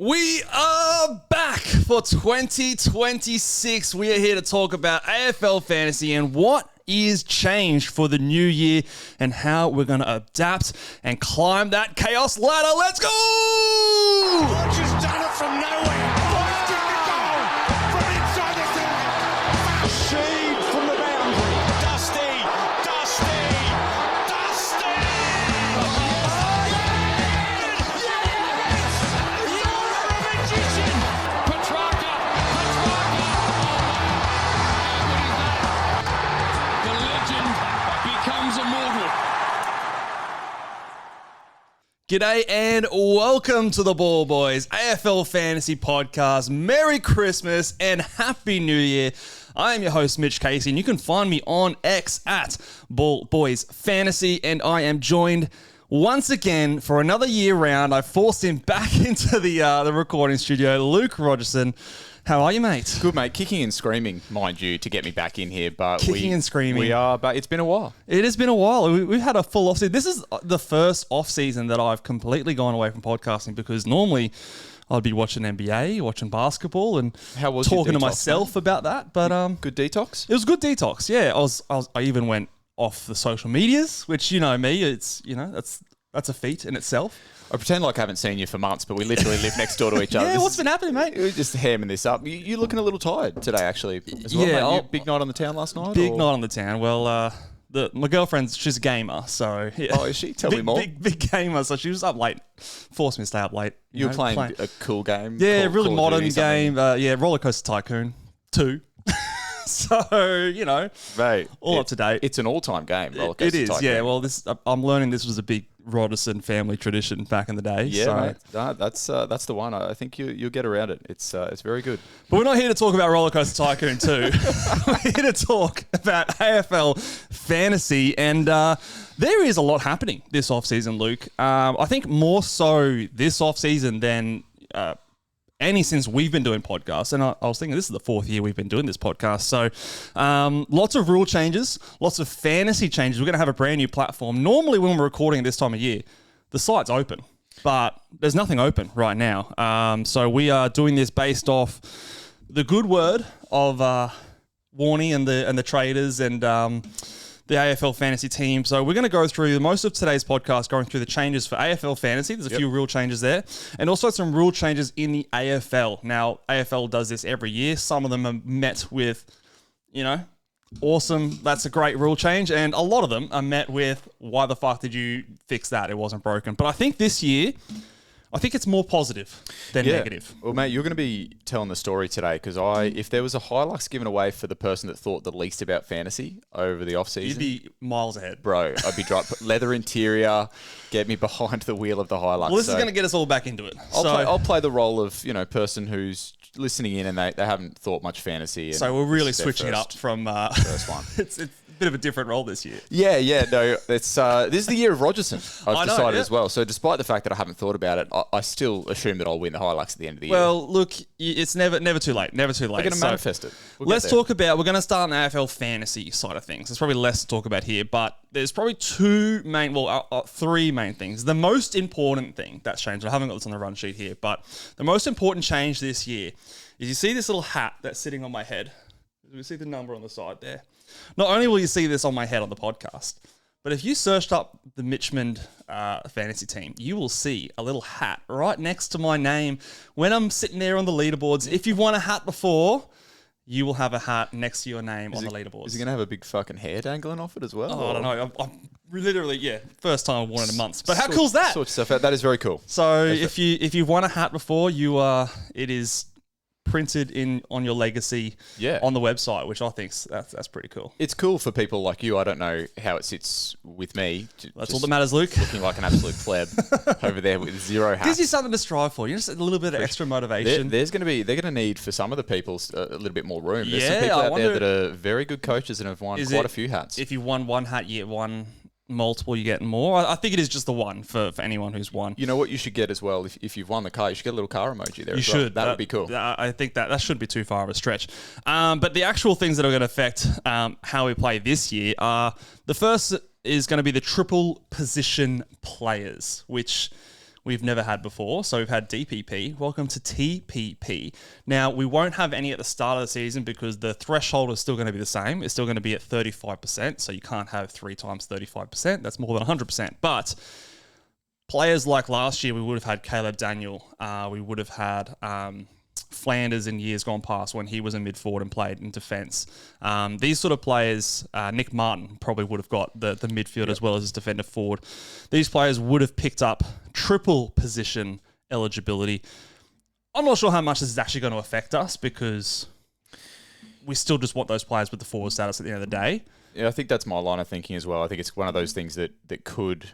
We are back for 2026. We are here to talk about AFL Fantasy and what is changed for the new year and how we're going to adapt and climb that chaos ladder. Let's go! Roger's done it from nowhere. Busted the goal from inside the circle. Sheed from the boundary. Dusty. Oh, yes! You're a magician. Petrarca. The legend becomes immortal. G'day and welcome to the Ball Boys AFL Fantasy Podcast. Merry Christmas and Happy New Year. I am your host, Mitch Casey, and you can find me on X at Ball Boys Fantasy, and I am joined once again for another year round. I forced him back into the recording studio, Luke Rogerson. How are you, mate? Good, mate. Kicking and screaming, mind you, to get me back in here. But Kicking and screaming. We are, but it's been a while. It has been a while. We've had a full off-season. This is the first off-season that I've completely gone away from podcasting because normally I'd be watching NBA, watching basketball, and How was your talking to detox, myself about that. But Good detox? it was a good detox. Yeah, I even went off the social medias, which, you know me, it's, you know, that's a feat in itself. I pretend like I haven't seen you for months, but we literally live next door to each other. Yeah, This what's is- been happening, mate? We're just hamming this up. You're looking a little tired today, actually. As well, Yeah, mate. I'll- Big night on the town last night? Big or? night on the town. Well, my girlfriend's, she's a gamer, so yeah. Oh, is she? Tell me more. Big gamer, so she was up late, forced me to stay up late. You were playing a cool game? Yeah, Call- really Call of modern Duty something? game. Yeah, Roller Coaster Tycoon 2. So, you know, Mate, all up to date. It's an all-time game. Roller It is, Tycoon. yeah. Well, I'm learning this was a big Roderson family tradition back in the day. Yeah, so. mate. No, that's the one. I think you'll get around it. It's very good. But we're not here to talk about Roller Coaster Tycoon 2. We're here to talk about AFL Fantasy. And there is a lot happening this offseason, Luke. I think more so this offseason than any since we've been doing podcasts. And I was thinking this is the fourth year we've been doing this podcast. So lots of rule changes, lots of fantasy changes. We're going to have a brand new platform. Normally when we're recording this time of year, the site's open. But there's nothing open right now. So we are doing this based off the good word of Warney and the traders and the AFL Fantasy team. So we're going to go through most of today's podcast, going through the changes for AFL Fantasy. There's a few rule changes there. And also some rule changes in the AFL. Now, AFL does this every year. Some of them are met with, you know, awesome, that's a great rule change. And a lot of them are met with, why the fuck did you fix that? It wasn't broken. But I think this year, I think it's more positive than negative. Well, mate, you're going to be telling the story today because if there was a Hilux given away for the person that thought the least about fantasy over the off-season, You'd be miles ahead. bro, I'd be leather interior, get me behind the wheel of the Hilux. Well, this is going to get us all back into it. I'll play the role of, person who's listening in and they haven't thought much fantasy. And So we're really this is their switching it up first- from first one. it's a bit of a different role this year. Yeah, no, it's this is the year of Rogerson. I've I know, decided yeah. as well. So despite the fact that I haven't thought about it, I still assume that I'll win the Hilux at the end of the year. Well, look, it's never too late. Never too late. We're going to So manifest it. We'll let's get there. talk about, we're going to start on the AFL fantasy side of things. There's probably less to talk about here, but there's probably three main things. The most important thing that's changed, I haven't got this on the run sheet here, but the most important change this year is you see this little hat that's sitting on my head. You see the number on the side there. Not only will you see this on my head on the podcast, but if you searched up the Mitchmond fantasy team, you will see a little hat right next to my name when I'm sitting there on the leaderboards. If you've won a hat before, you will have a hat next to your name on the leaderboards. Is he going to have a big fucking hair dangling off it as well? Oh, I don't know. I'm literally, first time I've won in months. But how Sort- cool's that? Sort yourself out. That is very cool. So if you've won a hat before, it is printed on your legacy on the website, which I think that's pretty cool. It's cool for people like you. I don't know how it sits with me. That's all that matters, Luke. Looking like an absolute pleb over there with zero hats. Gives you something to strive for. You just a little bit of extra motivation. They're going to need for some of the people a little bit more room. There's some Yeah, people I out there wonder- that are very good coaches and have won quite a few hats. If you won one hat, you get one multiple, you get more. I think it is just the one for anyone who's won. You know what you should get as well? If you've won the car, you should get a little car emoji there. You as well. should. That would be cool. I think that shouldn't be too far of a stretch. But the actual things that are going to affect how we play this year are, the first is going to be the triple position players, which we've never had before. So we've had DPP. Welcome to TPP. Now, we won't have any at the start of the season because the threshold is still going to be the same. It's still going to be at 35%. So you can't have 3 times 35%. That's more than 100%. But players like last year, we would have had Caleb Daniel. We would have had Flanders in years gone past when he was a mid-forward and played in defence. These sort of players, Nick Martin probably would have got the midfield as well as his defender forward. These players would have picked up triple position eligibility. I'm not sure how much this is actually going to affect us because we still just want those players with the forward status at the end of the day. Yeah, I think that's my line of thinking as well. I think it's one of those things that could,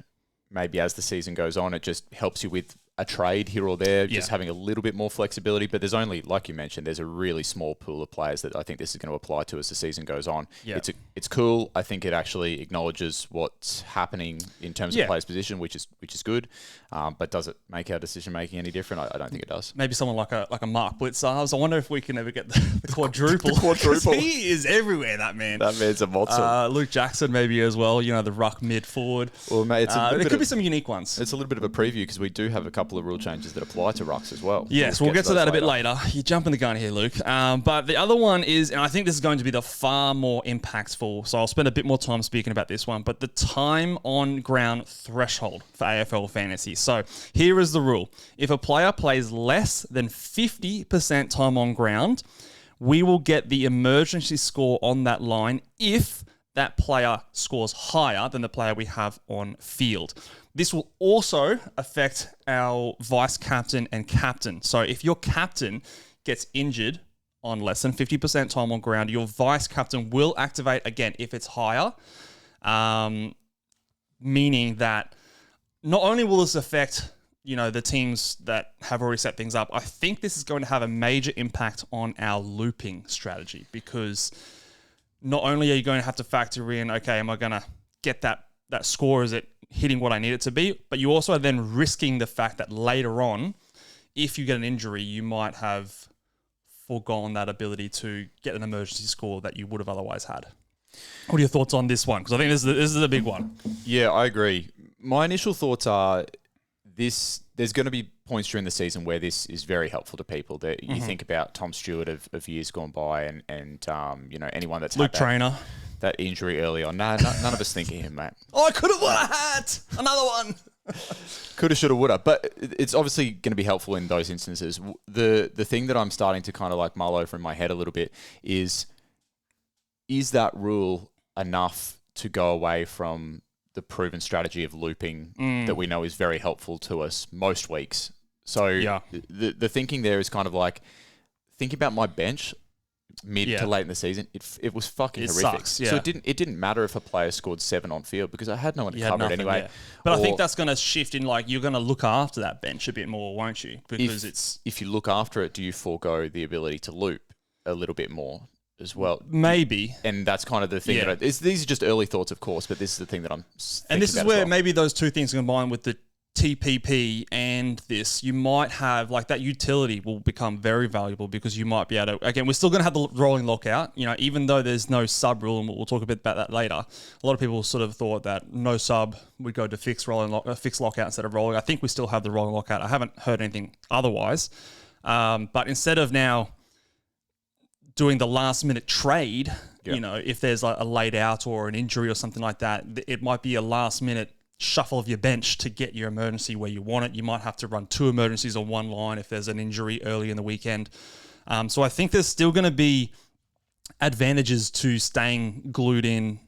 maybe as the season goes on, it just helps you with a trade here or there, just having a little bit more flexibility. But there's only, like you mentioned, there's a really small pool of players that I think this is going to apply to as the season goes on. Yeah. It's cool. I think it actually acknowledges what's happening in terms of players' position, which is good. But does it make our decision making any different? I don't think it does. Maybe someone like a Mark Blitzars. I wonder if we can ever get the quadruple. The quadruple. He is everywhere, that man. That man's a monster. Luke Jackson maybe as well. You know, the ruck mid forward. Well, mate, there could be some unique ones. It's a little bit of a preview because we do have a couple of rule changes that apply to rucks as well. Yes, we'll get to that a bit later. You're jumping the gun here, Luke. But the other one is, and I think this is going to be the far more impactful, so I'll spend a bit more time speaking about this one, but the time on ground threshold for AFL Fantasy. So here is the rule. If a player plays less than 50% time on ground, we will get the emergency score on that line if that player scores higher than the player we have on field. This will also affect our vice captain and captain. So if your captain gets injured on less than 50% time on ground, your vice captain will activate again if it's higher, meaning that not only will this affect the teams that have already set things up, I think this is going to have a major impact on our looping strategy because not only are you going to have to factor in, okay, am I going to get that score? Is it hitting what I need it to be? But you also are then risking the fact that later on, if you get an injury, you might have foregone that ability to get an emergency score that you would have otherwise had. What are your thoughts on this one? Because I think this is a big one. Yeah, I agree. My initial thoughts are there's going to be points during the season where this is very helpful to people. That you think about Tom Stewart of years gone by and anyone that's Luke had Trainer. That injury early on. None of us think of him, mate. Oh, I could have won a hat. Another one. Coulda, shoulda, woulda. But it's obviously going to be helpful in those instances. The thing that I'm starting to kind of like mull over in my head a little bit is that rule enough to go away from the proven strategy of looping that we know is very helpful to us most weeks? So the thinking there is kind of like, think about my bench mid to late in the season. It was fucking horrific. Sucks, yeah. So it didn't matter if a player scored 7 on field because I had no one to cover it anyway. Yeah. But I think that's going to shift in, like, you're going to look after that bench a bit more, won't you? Because if you look after it, do you forego the ability to loop a little bit more as well? Maybe. And that's kind of the thing. These are just early thoughts, of course, but this is the thing that I'm thinking And this is about where as well. maybe those two things combined with the TPP and this, you might have, like, that utility will become very valuable because you might be able to, again, we're still going to have the rolling lockout, even though there's no sub rule, and we'll talk a bit about that later. A lot of people sort of thought that no sub would go to fixed lockout instead of rolling. I think we still have the rolling lockout. I haven't heard anything otherwise. But instead of now doing the last minute trade, if there's a laid out or an injury or something like that, it might be a last minute shuffle of your bench to get your emergency where you want it. You might have to run 2 emergencies on one line if there's an injury early in the weekend. So I think there's still going to be advantages to staying glued in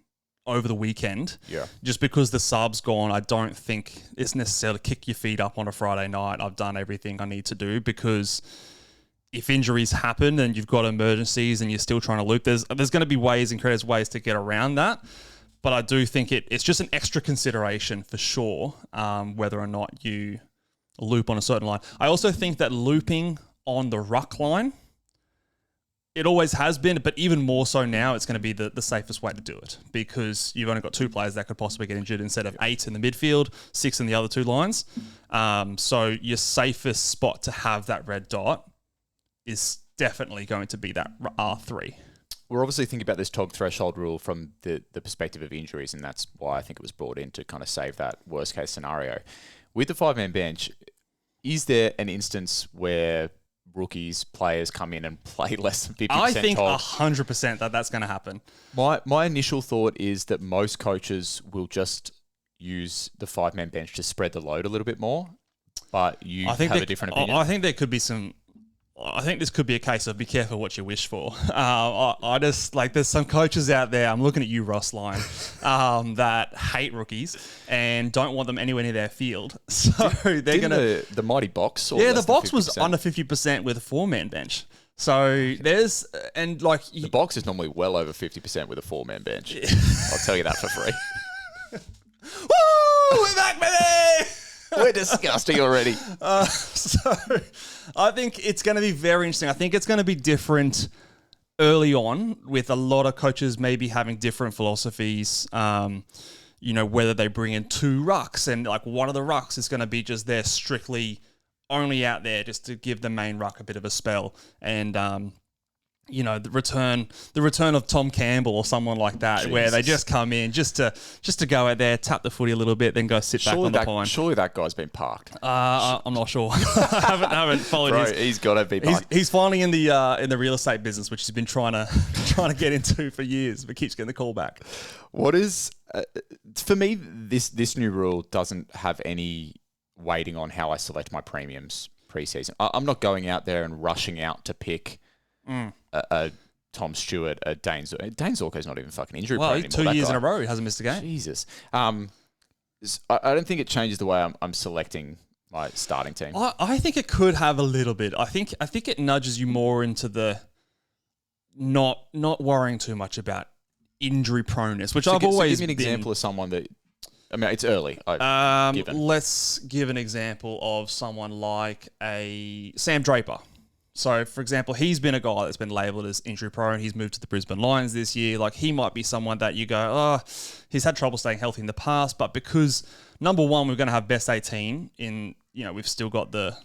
over the weekend. Yeah. Just because the sub's gone, I don't think it's necessarily kick your feet up on a Friday night. I've done everything I need to do, because if injuries happen and you've got emergencies and you're still trying to loop, there's going to be ways and creative ways to get around that. But I do think it's just an extra consideration for sure, whether or not you loop on a certain line. I also think that looping on the ruck line, it always has been, but even more so now, it's going to be the safest way to do it, because you've only got 2 players that could possibly get injured instead of 8 in the midfield, 6 in the other 2 lines. So your safest spot to have that red dot is definitely going to be that R3. We're obviously thinking about this TOG threshold rule from the perspective of injuries, and that's why I think it was brought in to kind of save that worst case scenario. With the 5-man bench, is there an instance where rookies, players come in and play less than 50% I think Tog? 100% that's going to happen. My initial thought is that most coaches will just use the 5-man bench to spread the load a little bit more, but you have a different opinion. I think there could be some... I think this could be a case of be careful what you wish for. I just like there's some coaches out there. I'm looking at you, Ross Lyon, that hate rookies and don't want them anywhere near their field. So they're gonna the mighty box. Or yeah, less the box than was 50%? under 50% with a 4-man bench. So there's and like The box is normally well over 50% with a 4-man bench. I'll tell you that for free. woo, we're back, baby. We're disgusting already. So I think it's going to be very interesting. I think it's going to be different early on with a lot of coaches maybe having different philosophies. Whether they bring in 2 rucks and like one of the rucks is going to be just there strictly only out there just to give the main ruck a bit of a spell. And, the return of Tom Campbell or someone like that, where they just come in just to go out there, tap the footy a little bit, then go sit back on the pine. Surely that guy's been parked. I'm not sure. I haven't followed Bro, his. he's got to be parked. He's finally in the real estate business, which he's been trying to get into for years, but keeps getting the call back. What is for me? This new rule doesn't have any weighting on how I select my premiums preseason. I'm not going out there and rushing out to pick a Tom Stewart, a Dane Zorko. Dane Zorko's not even fucking injury prone anymore. 2 years in a row, he hasn't missed a game. Jesus. I don't think it changes the way I'm selecting my starting team. I think it could have a little bit. I think it nudges you more into the not worrying too much about injury proneness, which I've always give me an example of someone that. I mean, it's early. Let's give an example of someone like a Sam Draper. So, for example, he's been a guy that's been labelled as injury prone. He's moved to the Brisbane Lions this year. Like, he might be someone that you go, he's had trouble staying healthy in the past, but because, number one, we're going to have best 18 in, we've still got the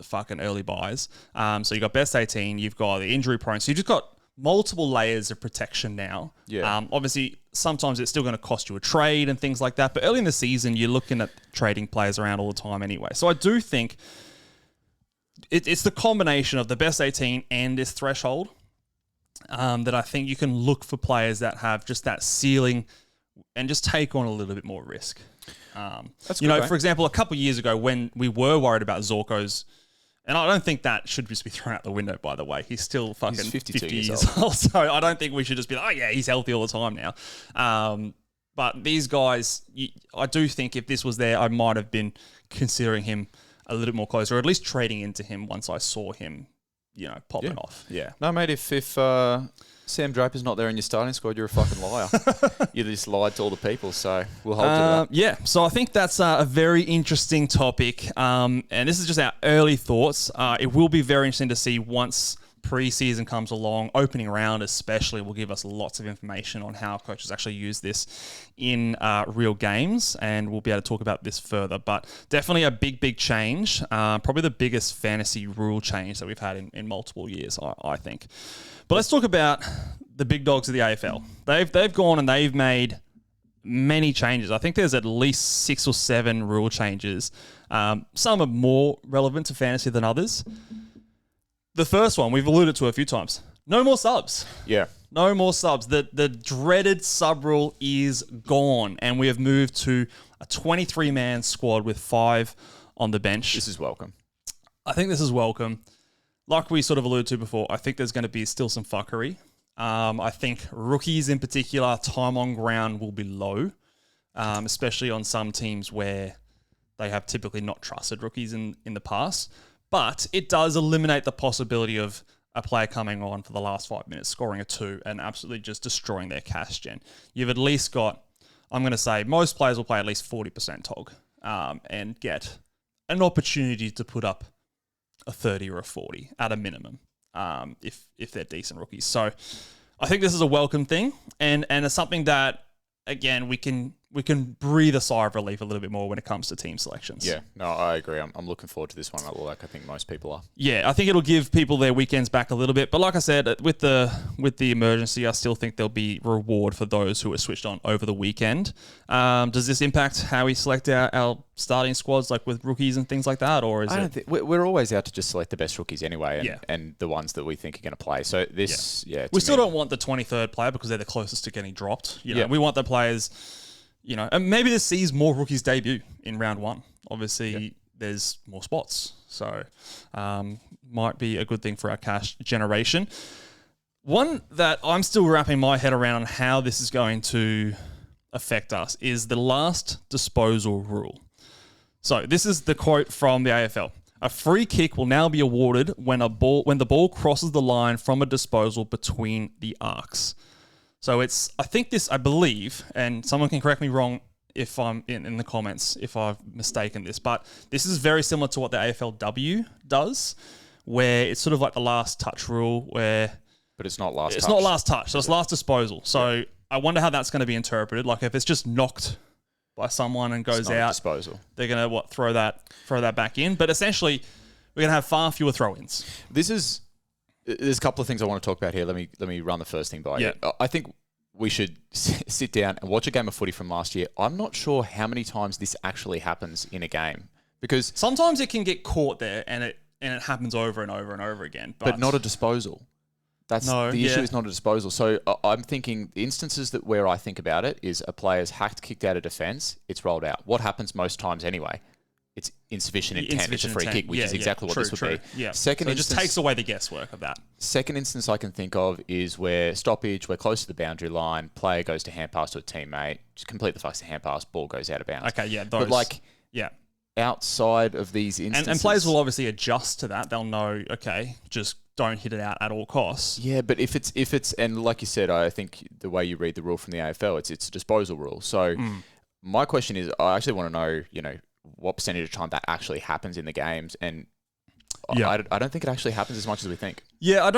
fucking early buys. So you've got best 18, you've got the injury prone. So you've just got multiple layers of protection now. Yeah. Obviously, sometimes it's still going to cost you a trade and things like that. But early in the season, you're looking at trading players around all the time anyway. So I do think it's the combination of the best 18 and this threshold that I think you can look for players that have just that ceiling and just take on a little bit more risk. That's good, for example, a couple of years ago when we were worried about Zorko's, and I don't think that should just be thrown out the window, by the way. He's still fucking 52 50 years years old. So I don't think we should just be like, oh, yeah, he's healthy all the time now. But these guys, I do think if this was there, I might have been considering him a little bit more close, or at least trading into him once I saw him, popping off. Yeah. No, mate, if Sam Draper's not there in your starting squad, you're a fucking liar. You just lied to all the people, so we'll hold to that. Yeah, so I think that's a very interesting topic, and this is just our early thoughts. It will be very interesting to see once preseason comes along, opening round especially will give us lots of information on how coaches actually use this in real games, and we'll be able to talk about this further. But definitely a big change, probably the biggest fantasy rule change that we've had in multiple years, I think. But let's talk about the big dogs of the AFL. They've gone and they've made many changes. I think there's at least 6 or 7 rule changes. Some are more relevant to fantasy than others. The first one, we've alluded to a few times. No more subs. Yeah. No more subs. The dreaded sub rule is gone, and we have moved to a 23-man squad with 5 on the bench. This is welcome. I think this is welcome. Like we sort of alluded to before, I think there's going to be still some fuckery. I think rookies in particular, time on ground will be low, especially on some teams where they have typically not trusted rookies in the past. But it does eliminate the possibility of a player coming on for the last 5 minutes, scoring a 2, and absolutely just destroying their cash gen. You've at least got, I'm going to say, most players will play at least 40% TOG and get an opportunity to put up a 30 or a 40 at a minimum if they're decent rookies. So I think this is a welcome thing, and it's something that, again, we can we can breathe a sigh of relief a little bit more when it comes to team selections. Yeah, no, I agree. I'm looking forward to this one. Like I think most people are. Yeah, I think it'll give people their weekends back a little bit. But like I said, with the emergency, I still think there'll be reward for those who are switched on over the weekend. Does this impact how we select our starting squads, like with rookies and things like that, or is I don't think we're always out to just select the best rookies anyway, and the ones that we think are going to play. So this, we still don't want the 23rd player because they're the closest to getting dropped. You know, we want the players. You know, and maybe this sees more rookies debut in round one. Obviously, there's more spots, so might be a good thing for our cash generation. One that I'm still wrapping my head around on how this is going to affect us is the last disposal rule. So this is the quote from the AFL. A free kick will now be awarded when the ball crosses the line from a disposal between the arcs. So I believe, and someone can correct me wrong if I'm in the comments if I've mistaken this, but this is very similar to what the AFLW does, where it's sort of like the last touch rule where... But it's not last touch. It's not last touch, so it's last disposal. So I wonder how that's going to be interpreted. Like if it's just knocked by someone and goes out, disposal. They're going to throw that back in. But essentially, we're going to have far fewer throw-ins. There's a couple of things I want to talk about here. Let me run the first thing by you. I think we should sit down and watch a game of footy from last year. I'm not sure how many times this actually happens in a game because sometimes it can get caught there and it happens over and over and over again. But not a disposal. The issue is not a disposal. So I'm thinking the instances where I think about it is a player's hacked, kicked out of defence, it's rolled out. What happens most times anyway? It's insufficient intent. It's a free kick, which is exactly what this would be. Yeah. So it just takes away the guesswork of that. Second instance I can think of is where stoppage, we're close to the boundary line, player goes to hand pass to a teammate, just complete the fucks to hand pass, ball goes out of bounds. Okay, yeah. Those, but outside of these instances... And players will obviously adjust to that. They'll know, okay, just don't hit it out at all costs. Yeah, but if it's and like you said, I think the way you read the rule from the AFL, it's a disposal rule. So my question is, I actually want to know, what percentage of time that actually happens in the games, and I don't think it actually happens as much as we think. Yeah,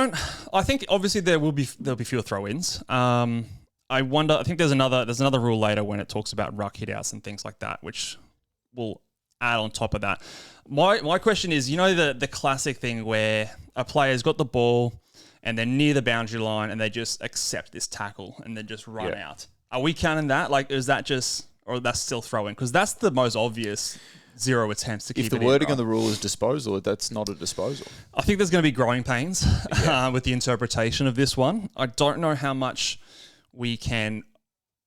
I think obviously there'll be fewer throw-ins. I wonder. I think there's another rule later when it talks about ruck hitouts and things like that, which will add on top of that. My question is, the classic thing where a player's got the ball and they're near the boundary line and they just accept this tackle and then just run out. Are we counting that? Like, is that just, or that's still throwing? Because that's the most obvious 0 attempts to keep it in. If the wording on the rule is disposal, that's not a disposal. I think there's going to be growing pains with the interpretation of this one. I don't know how much we can,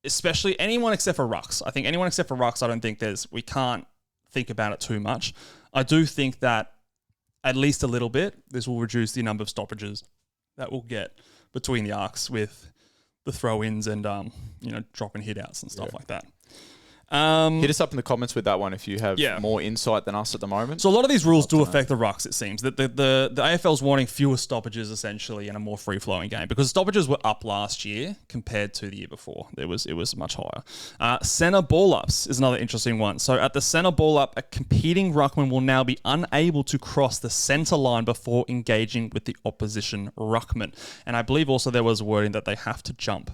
especially anyone except for rucks. I think anyone except for rucks, I don't think we can't think about it too much. I do think that at least a little bit, this will reduce the number of stoppages that we'll get between the arcs with the throw-ins and drop and hit outs and stuff like that. Hit us up in the comments with that one if you have more insight than us at the moment. So a lot of these rules do affect the rucks, it seems. The AFL's wanting fewer stoppages, essentially, and a more free-flowing game. Because stoppages were up last year compared to the year before. It was much higher. Centre ball-ups is another interesting one. So at the centre ball-up, a competing ruckman will now be unable to cross the centre line before engaging with the opposition ruckman. And I believe also there was wording that they have to jump.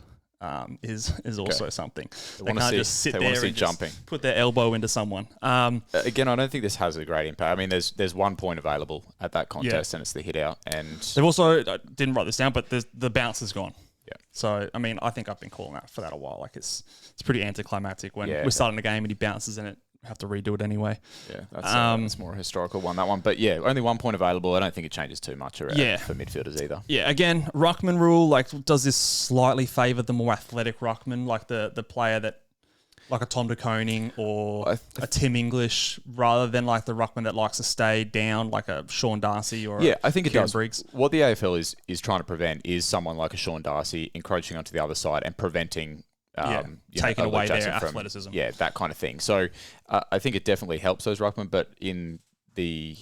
Is also something. They can't just sit there and jumping. Put their elbow into someone. Again, I don't think this has a great impact. I mean, there's 1 point available at that contest, and it's the hit out. And they've also, I didn't write this down, but the bounce is gone. Yeah. So, I mean, I think I've been calling that for that a while. Like, it's pretty anticlimactic when we're starting a game and he bounces and it have to redo it anyway. Yeah, that's more a historical one, that one. But yeah, only 1 point available. I don't think it changes too much for midfielders either. Yeah, again, ruckman rule, like, does this slightly favour the more athletic ruckman, like the player that, like a Tom de Koning or a Tim English, rather than like the ruckman that likes to stay down, like a Sean Darcy or I think it does. Briggs. What the AFL is trying to prevent is someone like a Sean Darcy encroaching onto the other side and preventing taking away their athleticism. Yeah, that kind of thing. So I think it definitely helps those ruckmen, but in the,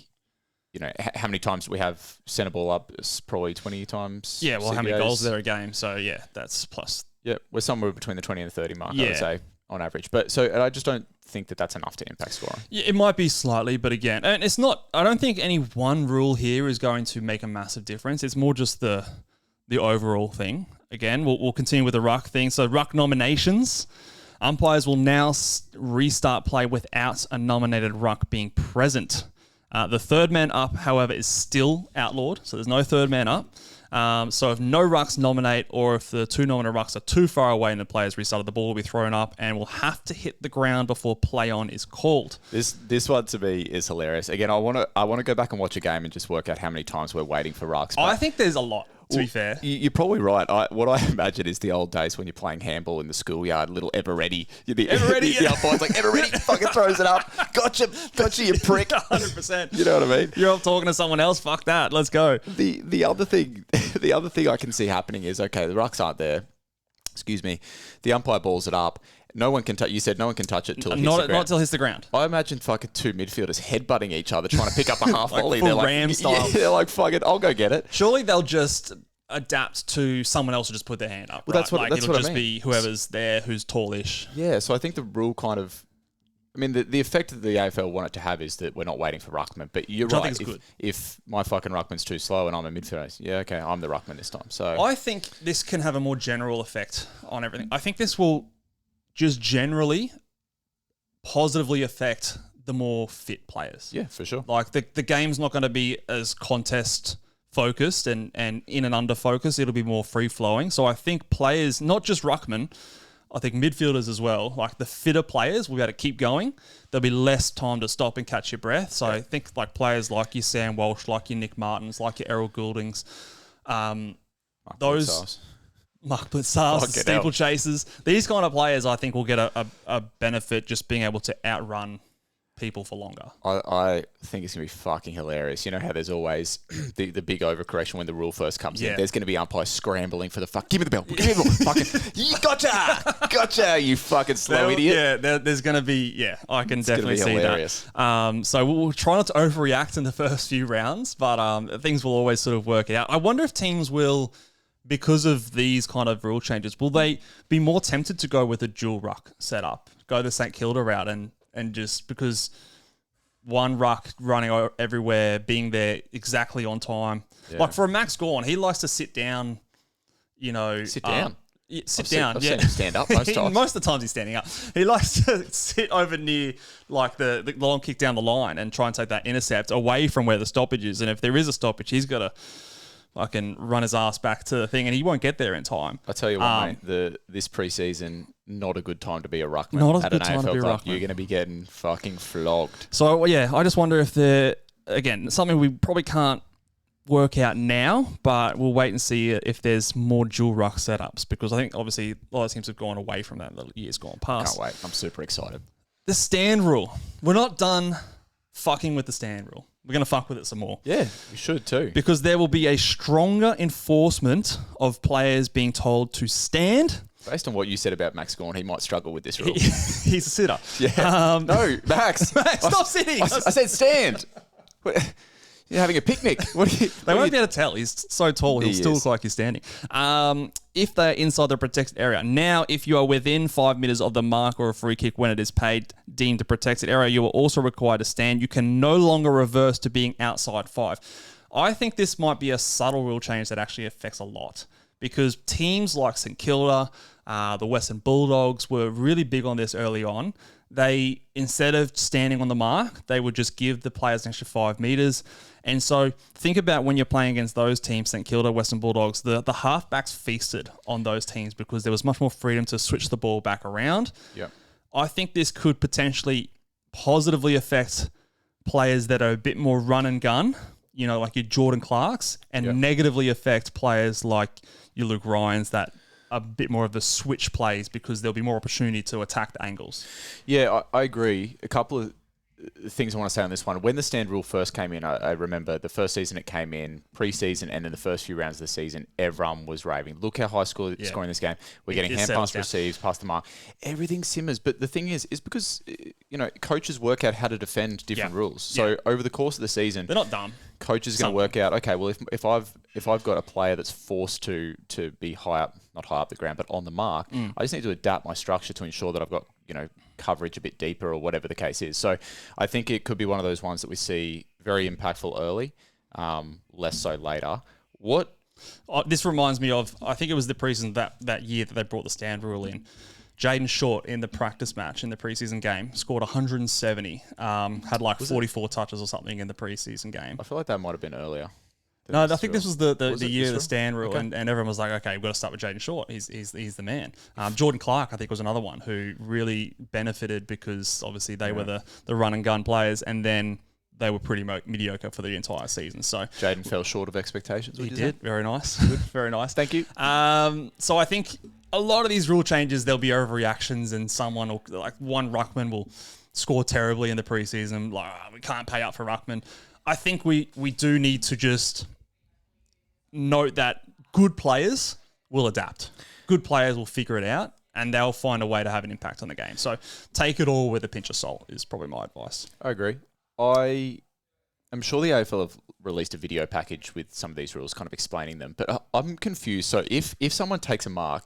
how many times do we have centre ball up? It's probably 20 times. Yeah, well, how many goals are there a game? So yeah, that's plus. Yeah, we're somewhere between the 20 and the 30 mark, I would say, on average. But so I just don't think that that's enough to impact scoring. Yeah, it might be slightly, but again, and it's not, I don't think any one rule here is going to make a massive difference. It's more just the overall thing. Again, we'll continue with the ruck thing. So ruck nominations. Umpires will now restart play without a nominated ruck being present. The third man up, however, is still outlawed, so there's no third man up. So if no rucks nominate, or if the two nominated rucks are too far away and the players restarted, the ball will be thrown up and will have to hit the ground before play on is called. This one to me is hilarious. Again, I want to go back and watch a game and just work out how many times we're waiting for rucks. I think there's a lot. To be fair, you're probably right. What I imagine is the old days when you're playing handball in the schoolyard, little ever ready. Ever ready, the umpire's like, ever ready, fucking throws it up. Gotcha, you prick. 100%. You know what I mean? You're off talking to someone else. Fuck that. Let's go. The other thing I can see happening is, okay, the rucks aren't there. Excuse me. The umpire balls it up. No one can touch. You said no one can touch it till it hits the ground. Not till it hits the ground. I imagine fucking two midfielders headbutting each other trying to pick up a half volley. Full They're like, Ram style. Yeah, they're like, fuck it, I'll go get it. Surely they'll just adapt to someone else to just put their hand up. Well, right? that's what it'll just I mean. be whoever's there who's tallish. Yeah, so I think the rule kind of. I mean, the effect that the AFL want it to have is that we're not waiting for ruckman. But you're Which I right. think is good. If my fucking ruckman's too slow and I'm a midfielder, yeah, okay, I'm the ruckman this time. So I think this can have a more general effect on everything. I think this will just generally positively affect the more fit players. yeah, for sure. Like the game's not going to be as contest focused and in and under focused. It'll be more free flowing. So I think players, not just ruckman, I think midfielders as well, like the fitter players will be able to keep going. There'll be less time to stop and catch your breath. So I think like players like your Sam Walsh, like your Nick Martins, like your Errol Gouldings, those Mark Blitzars, steeplechasers, these kind of players I think will get a benefit just being able to outrun people for longer. I think it's going to be fucking hilarious. You know how there's always the big overcorrection when the rule first comes in? There's going to be umpires scrambling for the fuck. Give me the bell. Give me the bell. Fucking, gotcha, you fucking slow idiot. Yeah, there's going to be, I can definitely see hilarious. that. So we'll try not to overreact in the first few rounds, but things will always sort of work out. I wonder if teams will, because of these kind of rule changes, will they be more tempted to go with a dual ruck setup, go the St Kilda route and just because one ruck running everywhere, being there exactly on time. Yeah. Like for a Max Gawn, he likes to sit down, Sit down? Sit down. I've seen him stand up most times. Most of the times he's standing up. He likes to sit over near like the long kick down the line and try and take that intercept away from where the stoppage is. And if there is a stoppage, he's got to fucking run his ass back to the thing and he won't get there in time. I tell you what, mate, this preseason, not a good time to be a ruckman. Not a good an time AFL to be a club. ruckman. You're going to be getting fucking flogged. So, I just wonder if again, something we probably can't work out now, but we'll wait and see if there's more dual ruck setups because I think obviously a lot of teams have gone away from that in the years gone past. Can't wait. I'm super excited. The stand rule. We're not done fucking with the stand rule. We're going to fuck with it some more. Yeah, we should too. Because there will be a stronger enforcement of players being told to stand. Based on what you said about Max Gawn, he might struggle with this rule. He's a sitter. Yeah. No, Max. Max, stop sitting. I said stand. You're having a picnic. They won't be able to tell. He's so tall, he'll still look like he's standing. If they're inside the protected area. Now, if you are within 5 meters of the mark or a free kick when it is paid, deemed a protected area, you are also required to stand. You can no longer reverse to being outside 5. I think this might be a subtle rule change that actually affects a lot because teams like St Kilda, the Western Bulldogs were really big on this early on. They, instead of standing on the mark, they would just give the players an extra 5 meters. And so think about when you're playing against those teams, St Kilda, Western Bulldogs, the halfbacks feasted on those teams because there was much more freedom to switch the ball back around. Yeah, I think this could potentially positively affect players that are a bit more run and gun, like your Jordan Clarks, and negatively affect players like your Luke Ryans that a bit more of the switch plays because there'll be more opportunity to attack the angles. Yeah, I agree. A couple of things I want to say on this one. When the stand rule first came in, I remember the first season it came in, pre-season, and then the first few rounds of the season, everyone was raving. Look how high scoring this game. We're getting hand pass receives, past the mark. Everything simmers. But the thing is because, coaches work out how to defend different rules. So over the course of the season... They're not dumb. Coaches are going to work out, okay, well, if I've got a player that's forced to be high up, not high up the ground, but on the mark, I just need to adapt my structure to ensure that I've got, coverage a bit deeper or whatever the case is. So I think it could be one of those ones that we see very impactful early, less so later. This reminds me of, I think it was the preseason that year that they brought the stand rule in. Jaden Short in the practice match in the preseason game scored 170. Had like 44 touches or something in the preseason game. I feel like that might have been earlier. No, I think this was the year of the rule? stand rule, Okay. and everyone was like, okay, we've got to start with Jaden Short. He's the man. Jordan Clark, I think, was another one who really benefited because obviously they were the run and gun players, and then they were pretty mediocre for the entire season. So Jaden fell short of expectations. he did. Very nice. Good. Very nice. Thank you. So I think a lot of these rule changes, there'll be overreactions, and someone will, like one ruckman will score terribly in the preseason. Like, we can't pay up for ruckman. I think we do need to just note that good players will adapt. Good players will figure it out, and they'll find a way to have an impact on the game. So take it all with a pinch of salt is probably my advice. I agree. I'm sure the AFL have released a video package with some of these rules kind of explaining them, but I'm confused. So if someone takes a mark,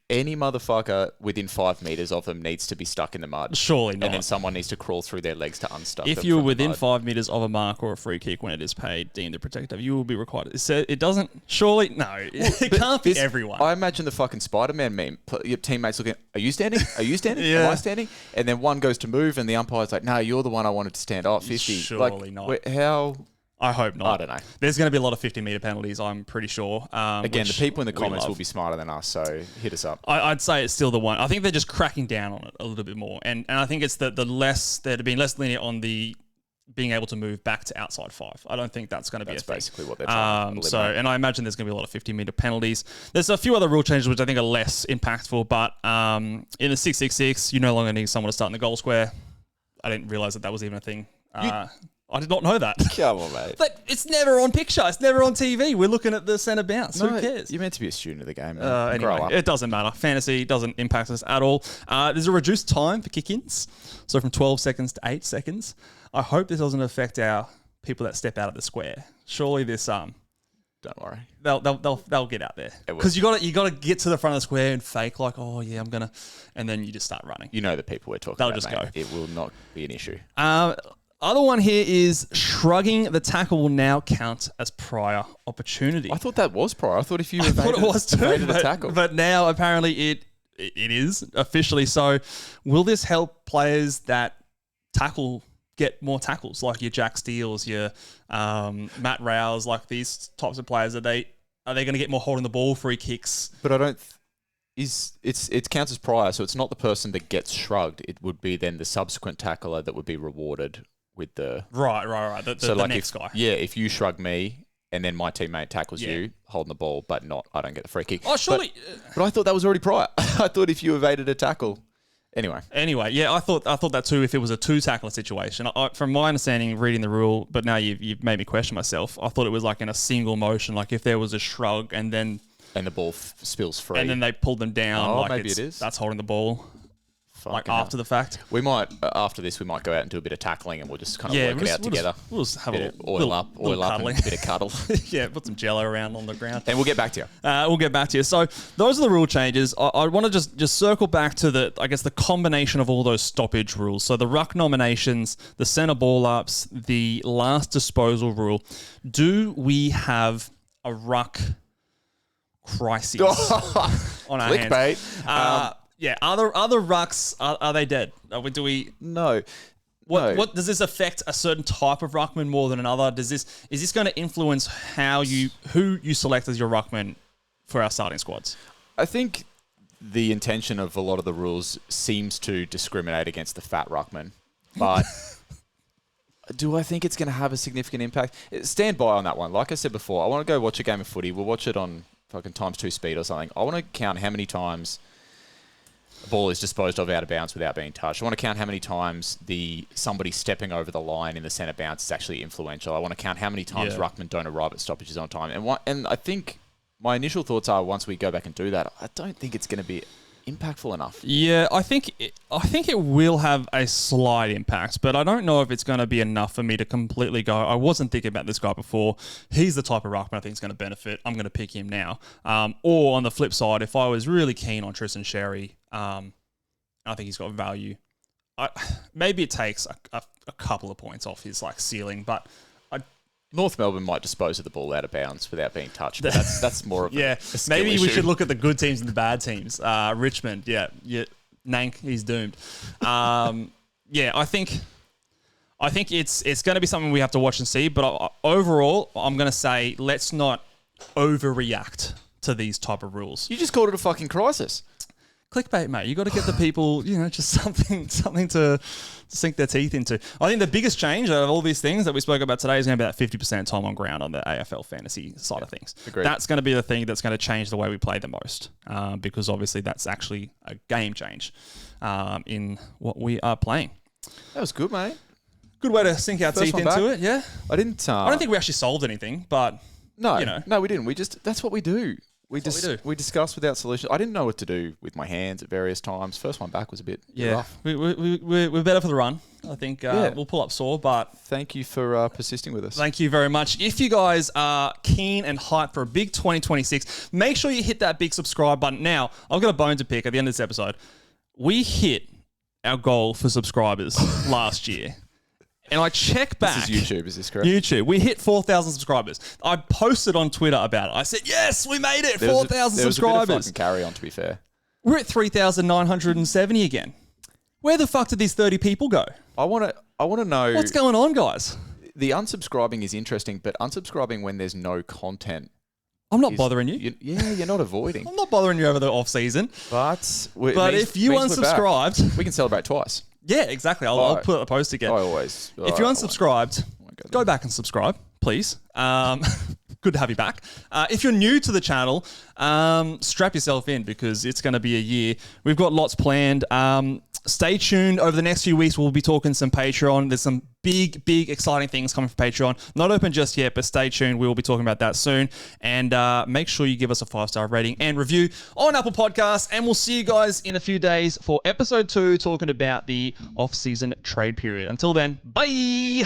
any motherfucker within 5 meters of them needs to be stuck in the mud. Surely not. And then someone needs to crawl through their legs to unstuck If them you're from the within mud. 5 meters of a mark or a free kick when it is paid, deemed a protective, you will be required. It doesn't. Surely, no. It can't be everyone. I imagine the fucking Spider-Man meme. Your teammates looking, are you standing? Are you standing? Yeah. Am I standing? And then one goes to move and the umpire's like, no, you're the one I wanted to stand. Oh, 50. Surely not. How? I hope not. I don't know. There's going to be a lot of 50-meter penalties, I'm pretty sure. Again, the people in the comments will be. be smarter than us, so hit us up. I'd say it's still the one. I think they're just cracking down on it a little bit more, and I think it's the less they're being less lenient on the being able to move back to outside 5. I don't think that's going to be That's a thing. basically what they're trying to eliminate. And I imagine there's going to be a lot of 50-meter penalties. There's a few other rule changes which I think are less impactful, but in the 666, you no longer need someone to start in the goal square. I didn't realize that was even a thing. I did not know that. Come on, mate. But it's never on picture. It's never on TV. We're looking at the centre bounce. Who cares? You're meant to be a student of the game, man. Grow Anyway, up. it doesn't matter. Fantasy doesn't impact us at all. There's a reduced time for kick-ins, so from 12 seconds to 8 seconds. I hope this doesn't affect our people that step out of the square. Surely this Don't worry. they'll get out there It will. because you got to get to the front of the square and fake like, oh yeah, I'm gonna, and then you just start running. You know the people we're talking They'll about, just mate. go. It will not be an issue. Other one here is shrugging the tackle will now count as prior opportunity. I thought that was prior. I thought if you I thought it was too, evaded a tackle. but now apparently it is officially so. Will this help players that tackle get more tackles, like your Jack Steels, your Matt Rouse, like these types of players? Are they going to get more holding the ball free kicks? But I don't. It counts as prior, so it's not the person that gets shrugged. It would be then the subsequent tackler that would be rewarded with the Right. The like next if, guy. Yeah, if you shrug me and then my teammate tackles Yeah. you holding the ball, but not I don't get the free kick. Oh, surely. But I thought that was already prior. I thought if you evaded a tackle. Anyway, yeah, I thought that too. If it was a 2-tackler situation, from my understanding, reading the rule, but now you've made me question myself. I thought it was like in a single motion, like if there was a shrug and then and the ball spills free. and then they pulled them down. Oh, like maybe it is. That's holding the ball, like Fucking after hell. the fact. We might after this we might go out and do a bit of tackling and we'll just kind of Yeah, work it out together. We'll just have a Bit of little, oil up little and cuddling. a bit of cuddle. Yeah, put some jello around on the ground. And we'll get back to you. We'll get back to you. So those are the rule changes. I want to just circle back to the combination of all those stoppage rules. So the ruck nominations, the centre ball ups, the last disposal rule. Do we have a ruck crisis on our hands? Clickbait. Yeah. Other rucks, are they dead? Do we? No. What, No. what does this affect a certain type of ruckman more than another? Is this going to influence who you select as your ruckman for our starting squads? I think the intention of a lot of the rules seems to discriminate against the fat ruckman, but do I think it's going to have a significant impact? Stand by on that one. Like I said before, I want to go watch a game of footy. We'll watch it on fucking ×2 speed or something. I want to count how many times a ball is disposed of out of bounds without being touched. I want to count how many times somebody stepping over the line in the centre bounce is actually influential. I want to count how many times ruckmen don't arrive at stoppages on time. And I think my initial thoughts are once we go back and do that, I don't think it's going to be impactful enough. Yeah, I think it will have a slight impact, but I don't know if it's going to be enough for me to completely go, I wasn't thinking about this guy before. He's the type of ruckman I think is going to benefit. I'm going to pick him now. Or on the flip side, if I was really keen on Tristan Sherry, I think he's got value. Maybe it takes a couple of points off his ceiling, but North Melbourne might dispose of the ball out of bounds without being touched, but that's more of a skill maybe we issue. should look at the good teams and the bad teams. Richmond, Nank, he's doomed. Yeah, I think it's going to be something we have to watch and see. But overall, I'm going to say let's not overreact to these type of rules. You just called it a fucking crisis. Clickbait, mate. You got to get the people, just something to sink their teeth into. I think the biggest change out of all these things that we spoke about today is going to be that 50% time on ground on the AFL fantasy side of things. Agreed. That's going to be the thing that's going to change the way we play the most, because obviously that's actually a game change in what we are playing. That was good, mate. Good way to sink our teeth into it. Yeah, I didn't. I don't think we actually solved anything, but no, we didn't. That's what we do. We discuss without solutions. I didn't know what to do with my hands at various times. First one back was a bit rough. We're better for the run. I think we'll pull up sore, but thank you for persisting with us. Thank you very much. If you guys are keen and hyped for a big 2026, make sure you hit that big subscribe button. Now, I've got a bone to pick at the end of this episode. We hit our goal for subscribers last year. And I check back. This is YouTube, is this correct? YouTube. We hit 4,000 subscribers. I posted on Twitter about it. I said, yes, we made it. 4,000 subscribers. There was a bit of fucking carry on, to be fair. We're at 3,970 again. Where the fuck did these 30 people go? I want to know. What's going on, guys? The unsubscribing is interesting, but unsubscribing when there's no content. I'm not bothering you. You're not avoiding. I'm not bothering you over the off season. But if you unsubscribed, we can celebrate twice. Yeah, exactly. I'll put a post again. If you're unsubscribed, go back and subscribe, please. Good to have you back. If you're new to the channel, strap yourself in because it's going to be a year. We've got lots planned. Stay tuned. Over the next few weeks, we'll be talking some Patreon. There's some big, exciting things coming for Patreon. Not open just yet, but stay tuned. We will be talking about that soon. And make sure you give us a 5-star rating and review on Apple Podcasts. And we'll see you guys in a few days for episode 2, talking about the off-season trade period. Until then, bye!